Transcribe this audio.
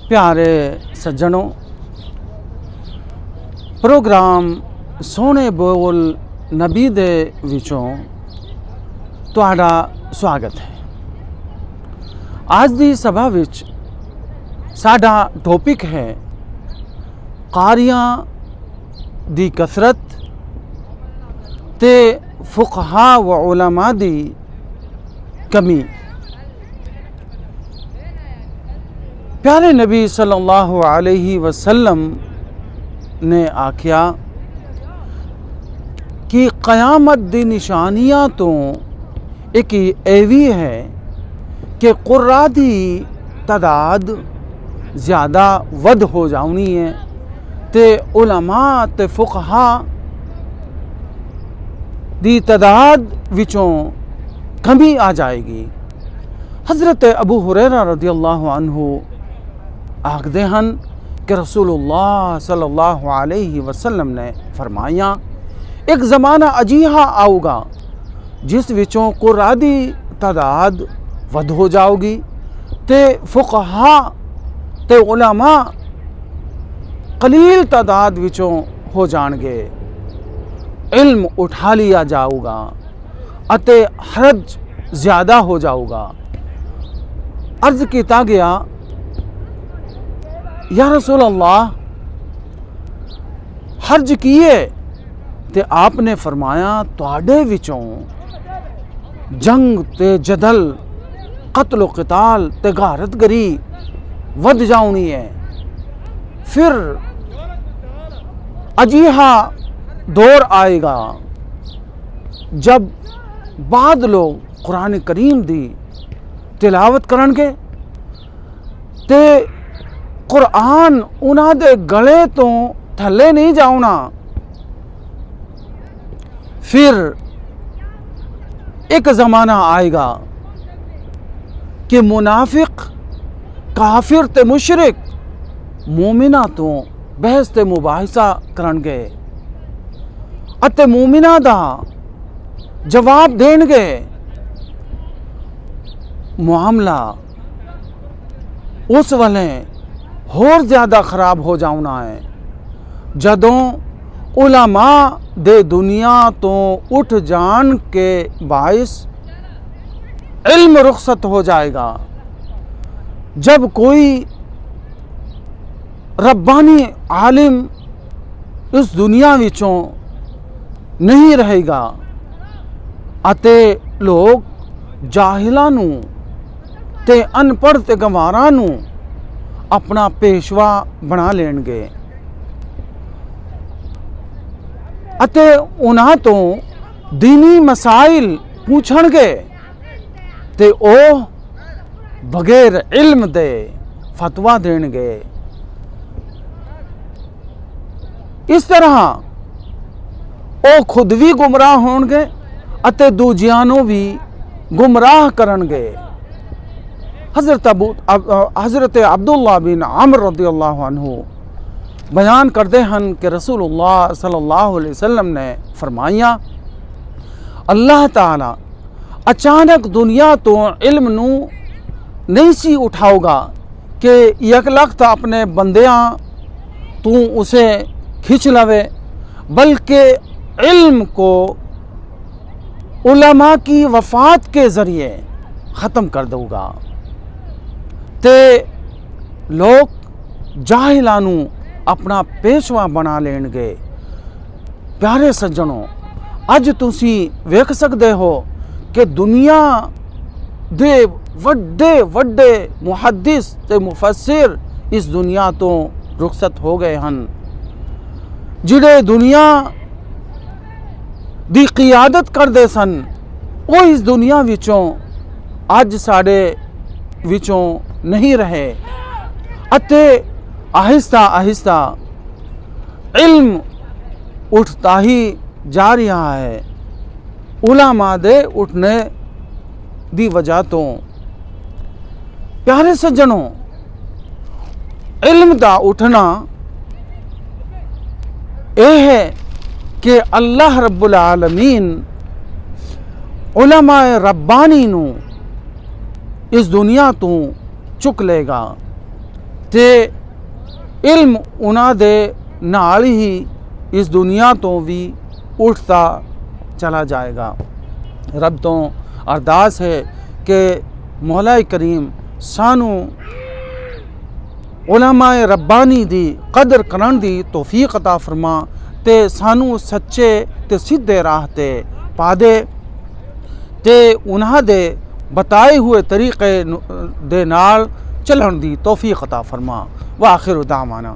ਪਿਆਰੇ ਸੱਜਣੋ, ਪ੍ਰੋਗਰਾਮ ਸੋਹਣੇ ਬੋਲ ਨਬੀ ਦੇ ਵਿੱਚੋਂ ਤੁਹਾਡਾ ਸਵਾਗਤ ਹੈ। ਅੱਜ ਦੀ ਸਭਾ ਵਿੱਚ ਸਾਡਾ ਟੌਪਿਕ ਹੈ ਕਾਰੀਆਂ ਦੀ ਕਸਰਤ ਤੇ ਫੁਕਹਾ و ਉਲਮਾ ਦੀ ਕਮੀ। پیارے نبی صلی اللہ علیہ وسلم نے آکھیا کہ قیامت دی نشانیاں تو ایک ایوی ہے کہ قرآ دی تعداد زیادہ ود ہو جاونی ہے تے علماء تے فقہا دی تعداد وچوں کمی آ جائے گی۔ حضرت ابو ہریرہ رضی اللہ عنہ آکھدے ہن کہ رسول اللہ صلی اللہ علیہ وسلم نے فرمایا ایک زمانہ اجیہا آؤ گا جس وچوں قرآ دی تعداد ود ہو جاؤ گی تے فقہا تے علماء قلیل تعداد وچوں ہو جان گے، علم اٹھا لیا جاؤ گا اتے حرج زیادہ ہو جاؤ گا۔ عرض کیتا گیا یا رسول اللہ حرج کیے؟ تے آپ نے فرمایا تواڈے وچوں جنگ تے جدل، قتل و قتال تے غارت گری ود جاؤنی ہے۔ پھر اجیہا دور آئے گا جب بعد لوگ قرآن کریم دی تلاوت کرن گے تے قرآن انہاں دے گلے تو تھلے نہیں جاؤنا۔ پھر ایک زمانہ آئے گا کہ منافق، کافر تے مشرک مومنہ تو بحث تے مباحثہ کرن گے اتے مومنہ دا جواب دین گے۔ معاملہ اس والے اور زیادہ خراب ہو جاؤنا ہے جدوں علماء دے دنیا تو اٹھ جان کے باعث علم رخصت ہو جائے گا، جب کوئی ربانی عالم اس دنیا وچوں نہیں رہے گا اتے لوگ جاہلاں نوں تے ان پڑھ تے گنواراں نوں اپنا پیشوا بنا لین گے اتے انہاں تو دینی مسائل پوچھن گے تے او بغیر علم دے فتویٰ دین گے۔ اس طرح او خود بھی گمراہ ہون گے اتے دوجیانوں بھی گمراہ کرن گے۔ حضرت عبداللہ بن عمر رضی اللہ عنہ بیان کرتے ہیں کہ رسول اللہ صلی اللہ علیہ وسلم نے فرمایا اللہ تعالی اچانک دنیا تو علم نو نہیں سی اٹھاؤ گا کہ یک لخت اپنے بندیاں تو اسے کھچ لوے، بلکہ علم کو علماء کی وفات کے ذریعے ختم کر دوں گا تے لوگ جاہلانو اپنا پیشوا بنا لین گے۔ پیارے سجنوں، اج تسی ویکھ سکدے ہو کہ دنیا دے وڈے وڈے محدث تے مفسر اس دنیا تو رخصت ہو گئے ہن، جڑے دنیا دی قیادت کردے سن وہ اس دنیا وچوں اج ساڈے وچوں نہیں رہے اتے آہستہ آہستہ علم اٹھتا ہی جا رہا ہے۔ علماء دے اٹھنے دی وجہ تو پیارے سجنوں علم دا اٹھنا اے ہے کہ اللہ رب العالمین علماء ربانی نو اس دنیا تو چک لے گا ਤੇ ਇਲਮ ਉਹਨਾਂ ਦੇ ਨਾਲ ਹੀ ਇਸ ਦੁਨੀਆ ਤੋਂ ਵੀ ਉੱਠਦਾ ਚਲਾ ਜਾਏਗਾ। ਰੱਬ ਤੋਂ ਅਰਦਾਸ ਹੈ ਕਿ ਮੌਲਾ ਕਰੀਮ ਸਾਨੂੰ ਉਲਮਾਏ ਰੱਬਾਨੀ ਦੀ ਕਦਰ ਕਰਨ ਦੀ ਤੌਫੀਕ ਅਤਾ ਫਰਮਾ ਤੇ ਸਾਨੂੰ ਸੱਚੇ ਤੇ ਸਿੱਧੇ ਰਾਹ ਤੇ ਪਾ ਦੇ ਤੇ ਉਹਨਾਂ ਦੇ ਬਤਾਏ ਹੋਏ ਤਰੀਕੇ ਦੇ ਨਾਲ ਚੱਲਣ ਦੀ ਤੌਫੀਕ ਅਤਾ ਫਰਮਾ। ਵਾਖਿਰ ਦਾਵਾਨਾ